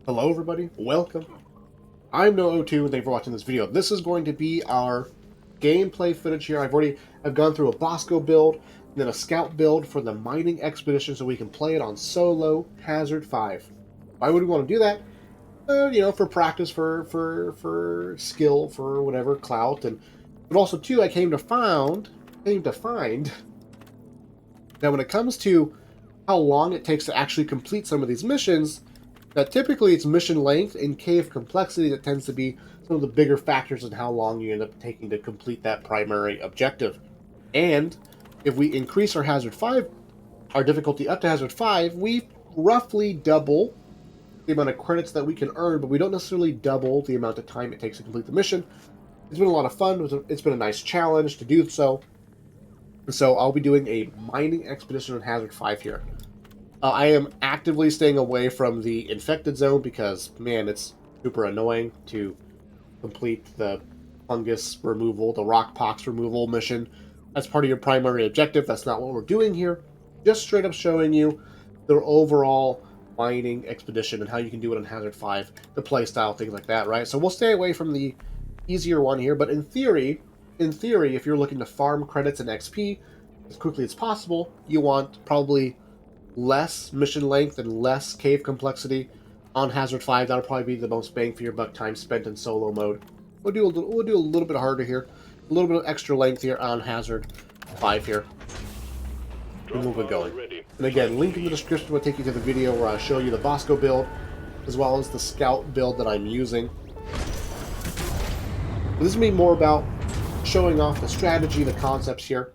Hello everybody, welcome. I'm No02 and thank you for watching this video. This is going to be our gameplay footage here. I've gone through a Bosco build, and then a scout build for the mining expedition so we can play it on solo HAZ-5. Why would we want to do that? For practice, for skill, for whatever, clout, but also too, I came to find that when it comes to how long it takes to actually complete some of these missions, that typically it's mission length and cave complexity that tends to be some of the bigger factors in how long you end up taking to complete that primary objective. And if we increase our HAZ-5, our difficulty up to HAZ-5, we roughly double the amount of credits that we can earn, but we don't necessarily double the amount of time it takes to complete the mission. It's been a lot of fun. It's been a nice challenge to do so. So I'll be doing a mining expedition on HAZ-5 here. I am actively staying away from the infected zone because, man, it's super annoying to complete the fungus removal, the rock pox removal mission as part of your primary objective. That's not what we're doing here. Just straight up showing you the overall mining expedition and how you can do it on HAZ-5, the playstyle, things like that, right? So we'll stay away from the easier one here, but in theory, if you're looking to farm credits and XP as quickly as possible, you want probably less mission length and less cave complexity on HAZ-5. That'll probably be the most bang for your buck time spent in solo mode. We'll do a little bit harder here, a little bit of extra length here on HAZ-5 here. And we'll get going. And again, link in the description will take you to the video where I show you the Bosco build, as well as the Scout build that I'm using. This is me more about showing off the strategy, the concepts here.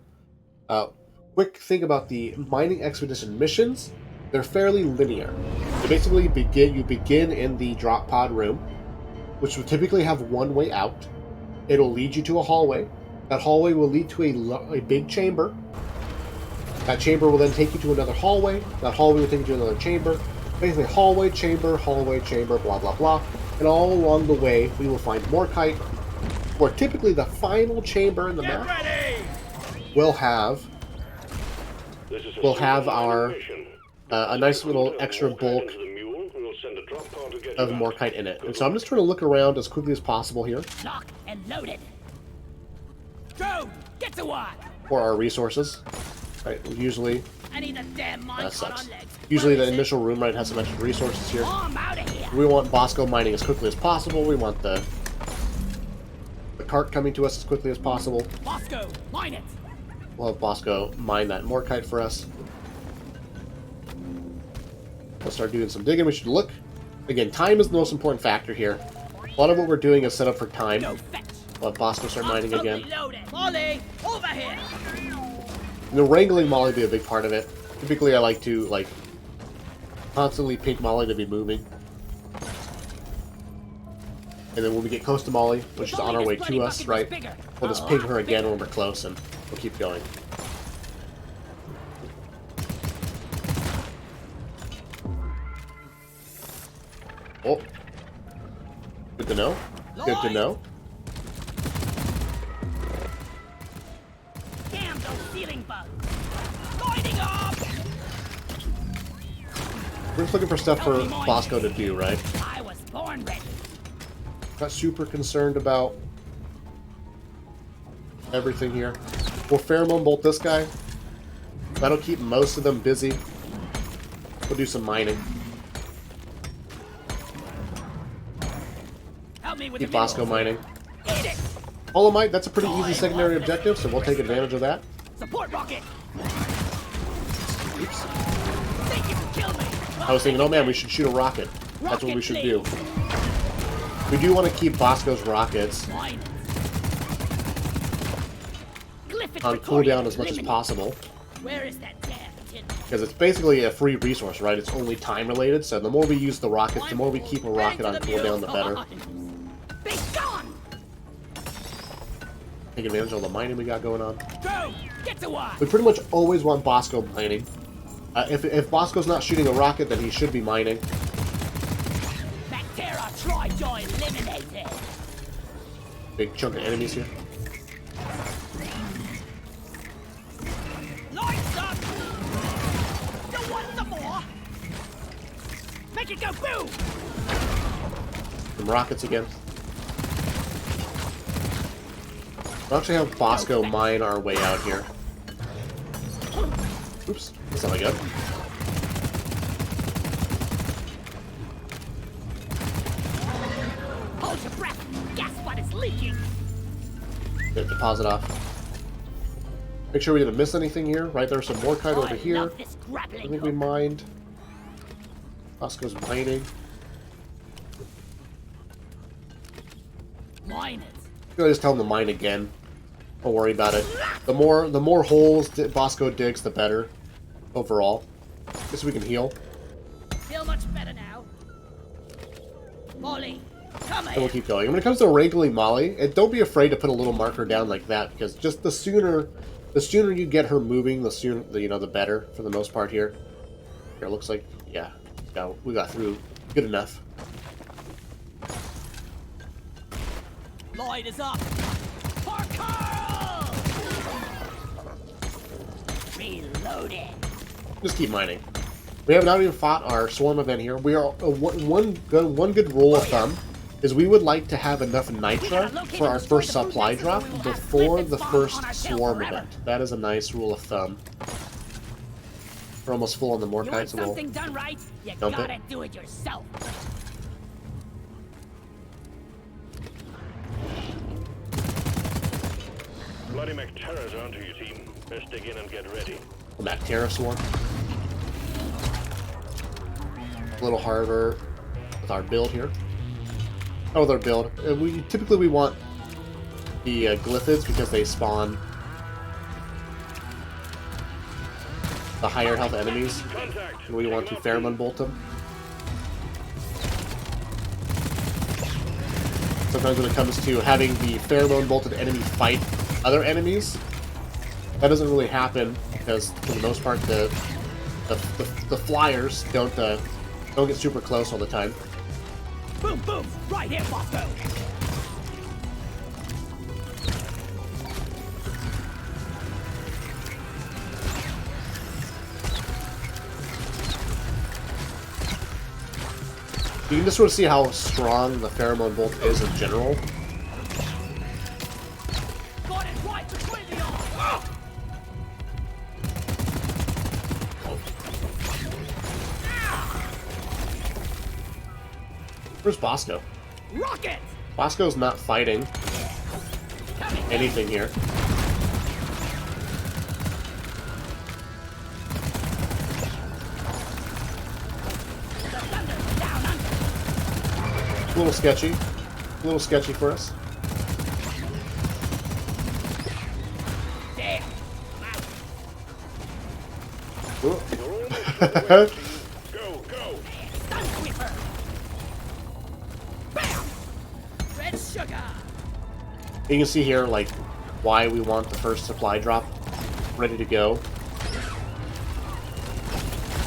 Quick thing about the mining expedition missions, they're fairly linear. They basically begin in the drop pod room, which will typically have one way out. It'll lead you to a hallway. That hallway will lead to a big chamber. That chamber will then take you to another hallway. That hallway will take you to another chamber. Basically hallway, chamber, blah blah blah. And all along the way we will find more kite, where typically the final chamber in the map will have our a nice little extra bulk of Morkite in it. And so I'm just trying to look around as quickly as possible here. Lock and loaded. Go! Get to work! For our resources. Right, usually I need a damn mine that cart sucks. on legs. Usually the initial room right has some extra resources here. Oh, I'm out of here. We want Bosco mining as quickly as possible. We want the cart coming to us as quickly as possible. Bosco, mine it. We'll have Bosco mine that Morkite for us. We'll start doing some digging. We should look. Again, time is the most important factor here. A lot of what we're doing is set up for time. We'll have Bosco start mining again. Molly, over here. The wrangling Molly be a big part of it. Typically, I like to constantly ping Molly to be moving. And then when we get close to Molly, which is on our way to us, right, we'll just ping her again when we're close, and we'll keep going. Oh. Good to know. Good to know. Damn those ceiling bugs. Lighting up. We're just looking for stuff for Bosco to do, right? I was born ready. Not super concerned about everything here. We'll pheromone bolt this guy. That'll keep most of them busy. We'll do some mining. Help me with Keep the Bosco mining. Eat it. Holomite, that's a pretty easy secondary objective, so we'll take advantage of that. Support rocket. Oops. Think you can kill me. I was thinking, oh man, we should shoot a rocket. That's what we should do. We do want to keep Bosco's rockets on cooldown as much as possible. Where is that damn tin? Because it's basically a free resource, right? It's only time related, so the more we use the rockets, the more we keep a rocket on cooldown, the better. Be gone! Take advantage of all the mining we got going on. Go! Get to work! We pretty much always want Bosco mining. If Bosco's not shooting a rocket, then he should be mining. Bacteria Tri-Joy eliminated! Big chunk of enemies here. Lights up! You want some more? Make it go boom! Some rockets again. We'll actually have Bosco mine our way out here. Oops, that's not good. Hold your breath. Gas spot is leaking. Get deposit off. Make sure we didn't miss anything here. Right, there's some more kite over here. I think we mined. Bosco's mining. Mine it. I'm gonna just tell him to mine again. Don't worry about it. The more holes Bosco digs, the better. Overall. Guess we can heal. Feel much better now. Molly, come And we'll here. keep going. And when it comes to wrangling Molly, and don't be afraid to put a little marker down like that, because just the sooner you get her moving, the sooner the better for the most part here. Here it looks like we got through good enough. Lloyd is up. For Carl. Reloaded. Just keep mining. We have not even fought our swarm event here. We are one good rule of thumb is we would like to have enough nitra for our first supply drop before the first swarm event. That is a nice rule of thumb. We're almost full on the more You want kites, and we'll something done right? You dump gotta it. do it yourself. Bloody McTerra's onto you, team. Best dig in and get ready. Come back, Terra swarm. A little harder with our build here. Oh, with our build. Typically we want the glyphids because they spawn the higher health enemies, Contact! and we want to pheromone bolt them. Sometimes when it comes to having the pheromone bolted enemy fight other enemies, that doesn't really happen because for the most part the flyers don't get super close all the time. Boom, boom. Right here, Bosco. You can just sort of see how strong the pheromone bolt is in general. Got it right between the eyes. Where's Bosco? Rocket. Bosco's not fighting Coming. anything here. The thunder's down under. A little sketchy. A little sketchy for us. Damn. Ooh. You're almost on the way, team. Go, go! Stun sweeper. Bam. Red sugar. You can see here, like, why we want the first supply drop ready to go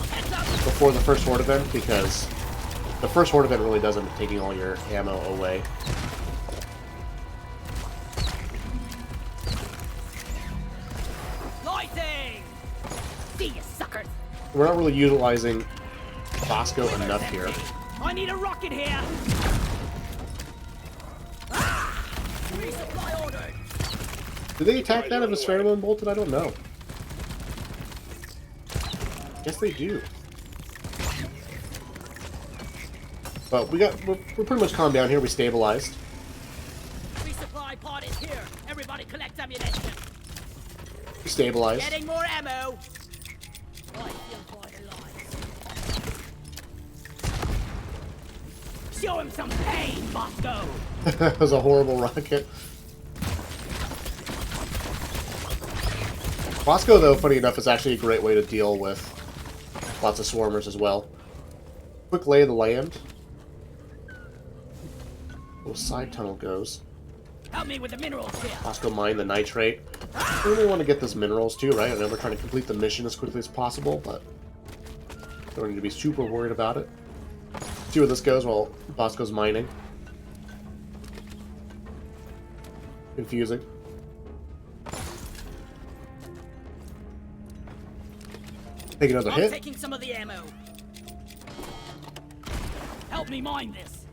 Heads up. before the first horde event, because the first horde event really does end up taking all your ammo away. Lighting. See you, suckers. We're not really utilizing Bosco enough here. I need a rocket here. Ah! Resupply ordered. Do they attack that if it's pheromone bolted? I don't know. Yes, they do. But we're pretty much calmed down here. We stabilized. Resupply pod is here. Everybody collect ammunition. We stabilized. Getting more ammo. I feel quite alive. Show him some pain, Bosco. That was a horrible rocket. Bosco, though, funny enough, is actually a great way to deal with lots of swarmers as well. Quick lay of the land. Little side tunnel goes. Help me with the minerals here. Bosco mine the nitrate. We really want to get those minerals too, right? I know we're trying to complete the mission as quickly as possible, but don't need to be super worried about it. See where this goes while Bosco's mining. Confusing. Take another I'm hit. taking some of the ammo. Help me mine this.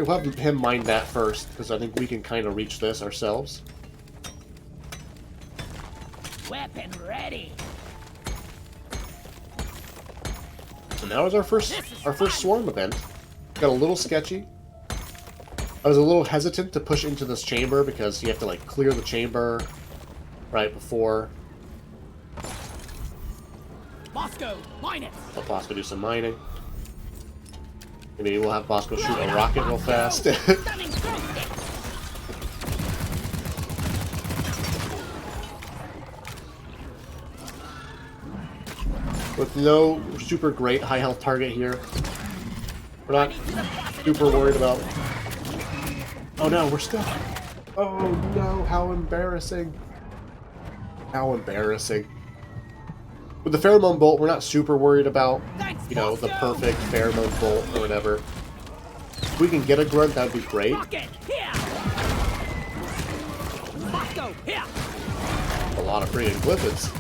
We'll have him mine that first, because I think we can kind of reach this ourselves. Weapon ready. So now is our first swarm event. Got a little sketchy. I was a little hesitant to push into this chamber because you have to like clear the chamber right before. Bosco, mine it. Let Bosco do some mining. Maybe we'll have Bosco shoot a rocket real fast. Stunning throw stick. With no super great high health target here. We're not super worried about... Oh no, we're stuck. Oh no, how embarrassing. How embarrassing. With the pheromone bolt, we're not super worried about, you know, the perfect pheromone bolt or whatever. If we can get a grunt, that would be great. Rocket, here. Bosco, here. A lot of freaking glyphids.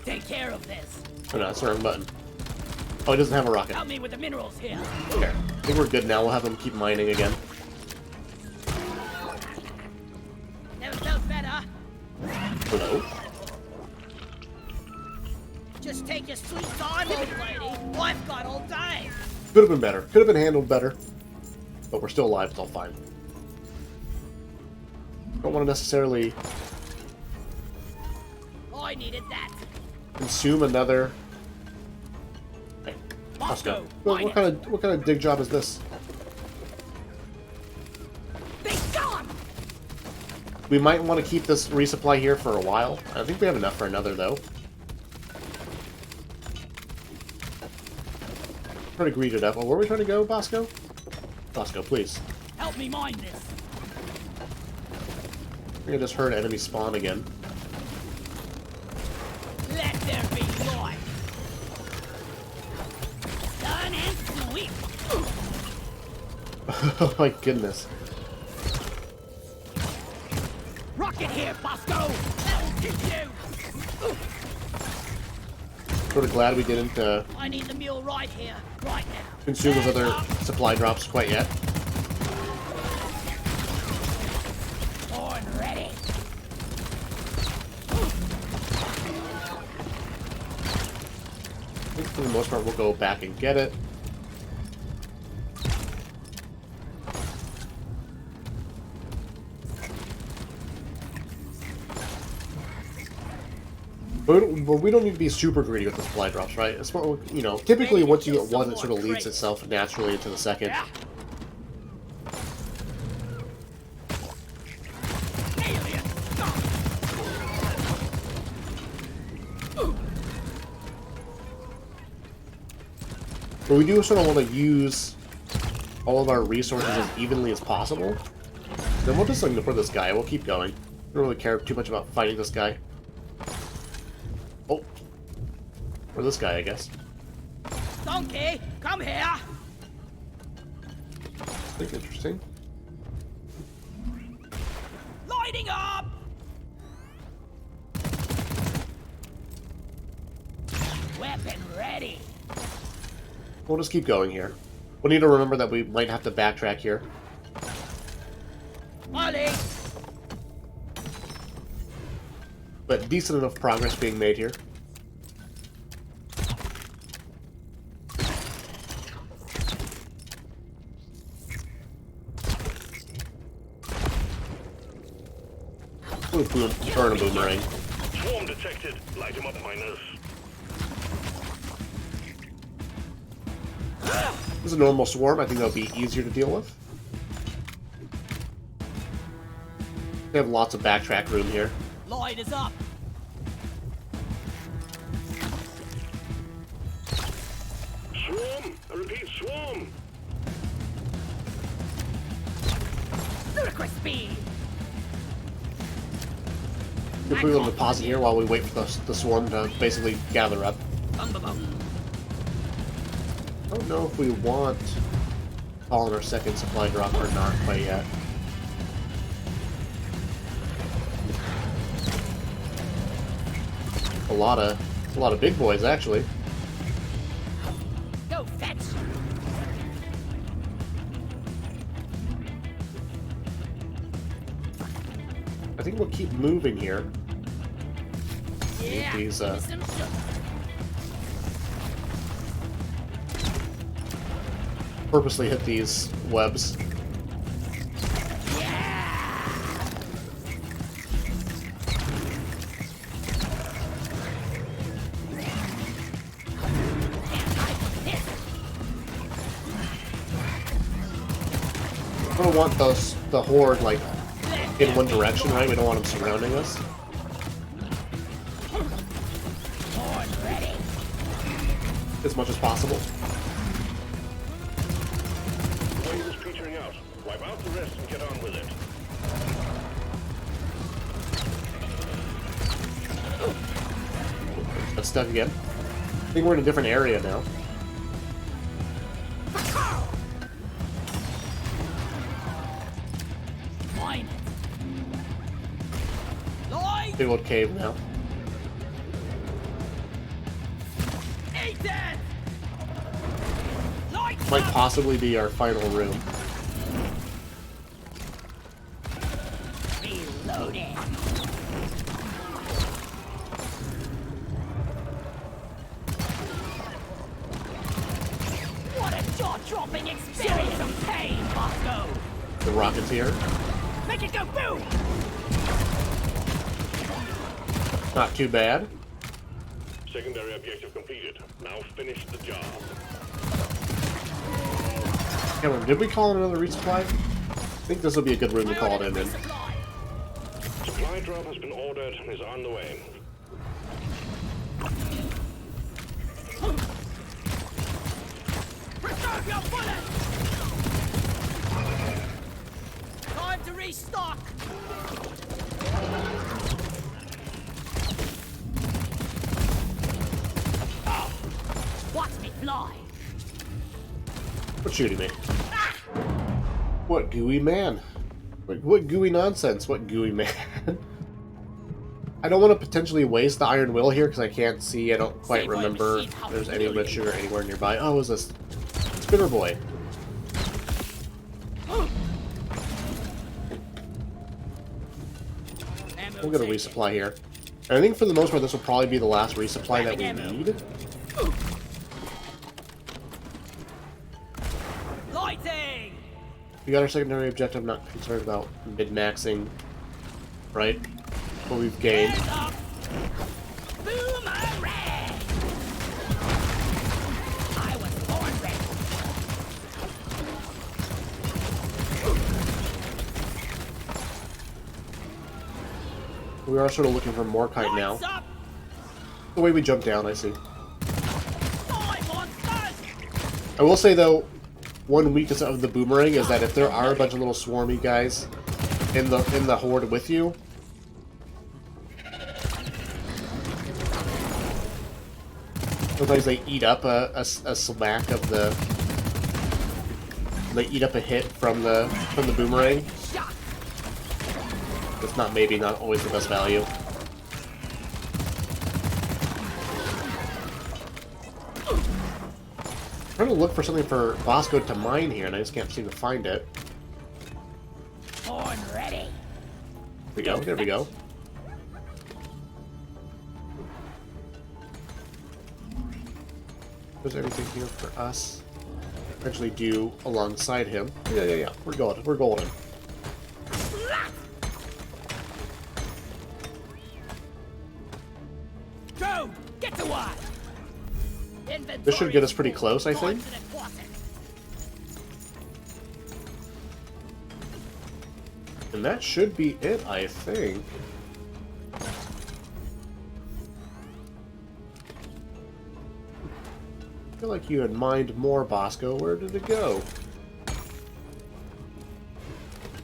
Take care of this. Oh no, that's the wrong button. Oh, he doesn't have a rocket. Help me with the minerals here. Okay, I think we're good now. We'll have him keep mining again. Never felt better. Hello? Just take your sweet time, old lady. I've got all day. Could have been better. Could have been handled better. But we're still alive, it's all fine. Don't want to necessarily I needed that. consume another... Hey, let's go. What kind of dig job is this? Be gone. We might want to keep this resupply here for a while. I think we have enough for another, though. Trying to greed it up. Oh, where are we trying to go, Bosco? Bosco, please. Help me mine this. I think I just heard enemy spawn again. Let there be light. Stun and sweep. Oh my goodness. Rocket here, Bosco. That will get you. Sort of glad we didn't I need the mule right here, right now. consume those other supply drops quite yet. Born ready. I think for the most part we'll go back and get it. But we don't need to be super greedy with the supply drops, right? It's more, you know, typically once you get one, it sort of leads itself naturally into the second. Alien. But we do sort of want to use all of our resources as evenly as possible. Then we'll just ignore this guy. We'll keep going. Don't really care too much about fighting this guy. Oh. Or this guy, I guess. Donkey, come here. I think interesting. Lighting up. Weapon ready. We'll just keep going here. We'll need to remember that we might have to backtrack here. Molly. But decent enough progress being made here. Ooh, boom, burn a boomerang. Swarm detected. Light him up, miners. This is a normal swarm. I think that'll be easier to deal with. We have lots of backtrack room here. Light is up. Swarm! I repeat, swarm! Ludicrous speed. We'll put a little deposit here while we wait for the swarm to basically gather up. Bum, bum, bum. I don't know if we want calling our second supply drop or not quite yet. A lot of big boys actually. Go fetch. I think we'll keep moving here. Yeah. These, give me some sugar. purposely hit these webs. We don't want the horde like in one direction, right? We don't want them surrounding us. As much as possible. The wave is petering out. Wipe out the rest and get on with it. Got stuck again. I think we're in a different area now. Mine it. Lloyd, Big old cave now. eat it. Lloyd, Might possibly be our final room. reloading. What a jaw-dropping experience! Some pain, Bosco. The Rocketeer. Make it go boom. Not too bad. Secondary objective completed. Now finish the job. Cameron, did we call it another resupply? I think this will be a good room to call it in. Resupply. Supply drop has been ordered and is on the way. Reserve your bullets. Time to restock. Watch me fly. What's shooting me? What gooey man? What gooey nonsense? What gooey man? I don't want to potentially waste the iron will here because I can't see. I don't quite remember if there's any red sugar anywhere nearby. Oh, is this Spinner Boy? We'll get a resupply here. And I think for the most part, this will probably be the last resupply that we need. Lighting. We got our secondary objective. Not concerned about mid-maxing, right? What we've gained. Hands up. Boomerang. I was born ready. We are sort of looking for more kite now. Lights up. The way we jump down, I see. Die, monsters. I will say though, one weakness of the boomerang is that if there are a bunch of little swarmy guys in the horde with you, sometimes they eat up a smack of the. They eat up a hit from the boomerang. Shot. It's not always the best value. I'm trying to look for something for Bosco to mine here, and I just can't seem to find it. Born ready. There we go. There we go. There's everything here for us. Eventually do alongside him. Yeah. We're golden. We're golden. Go. Get to work. This should get us pretty close, I think. And that should be it, I think. I feel like you had mined more, Bosco. Where did it go?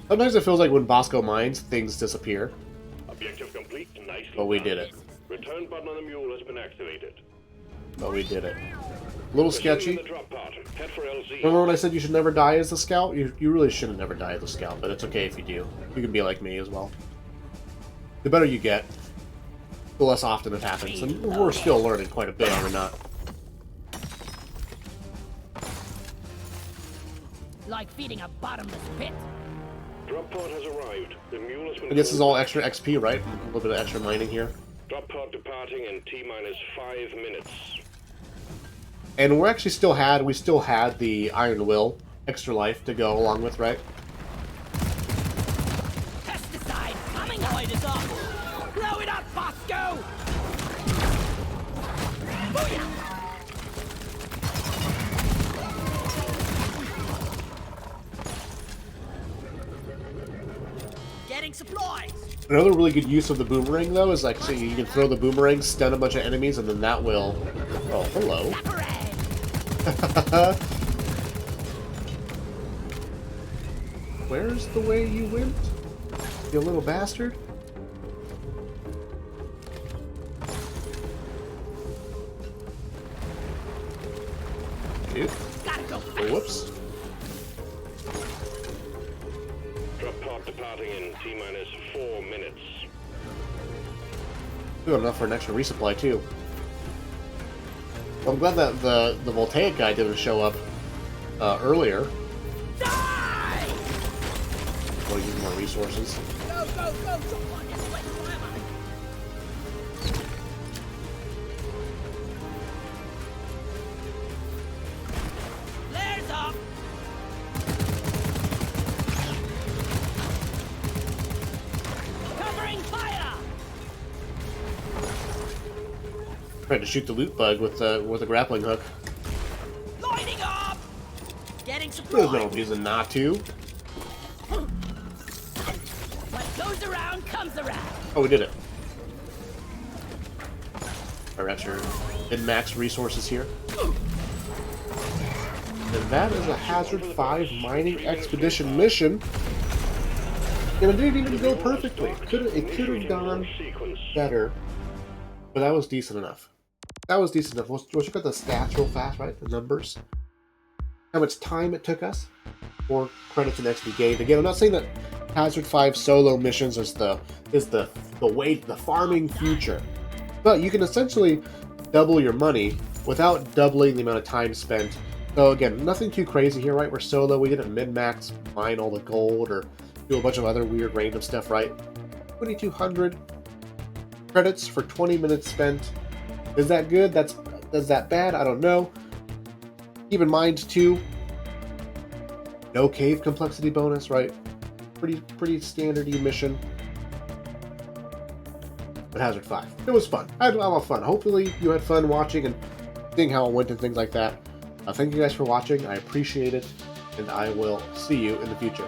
Sometimes it feels like when Bosco mines, things disappear. Objective complete. Nicely But we done. did it. Return button on the mule has been activated. But we did it. A little Pursuing sketchy. the drop pod. Z. Remember when I said you should never die as a scout? You really shouldn't never die as a scout, but it's okay if you do. You can be like me as well. The better you get, the less often it happens, and we're still learning quite a bit, are we not? Like feeding a bottomless pit. Drop pod has arrived. The mule has been. And this is all extra XP, right? A little bit of extra mining here. Drop pod departing in T-minus 5 minutes. And we still had the Iron Will extra life to go along with, right? Pesticide coming! Light is up! Blow it up, Bosco! Booyah! Getting supplies! Another really good use of the boomerang, though, is like, so you can throw the boomerang, stun a bunch of enemies, and then that will... Oh, hello. Where's the way you went? You little bastard? Dude. Gotta go Oh, fast. whoops. Drop pod departing in T-minus 4 minutes. Good enough for an extra resupply, too. Well, I'm glad that the Voltaic guy didn't show up earlier. Die! We'll use more resources. Go, go, go! Jump on this way forever! Flares up! Covering fire! Tried to shoot the loot bug with a grappling hook. Lighting up! Getting There's no supplies! reason not to. What goes around comes around! Oh, we did it. Our extra min-max resources here. And that is a HAZ-5 mining expedition mission. And it didn't even go perfectly. It could have gone better, but that was decent enough. That was decent enough. We'll check out the stats real fast, right? The numbers. How much time it took us. 4 credits and XP gained. Again, I'm not saying that HAZ-5 solo missions is the way, the farming future. But you can essentially double your money without doubling the amount of time spent. So again, nothing too crazy here, right? We're solo, we didn't min-max, mine all the gold, or do a bunch of other weird random stuff, right? 2,200 credits for 20 minutes spent. Is that good? Is that bad? I don't know. Keep in mind too, no cave complexity bonus, right? Pretty standard-y mission. But HAZ-5. It was fun. I had a lot of fun. Hopefully you had fun watching and seeing how it went and things like that. Thank you guys for watching. I appreciate it, and I will see you in the future.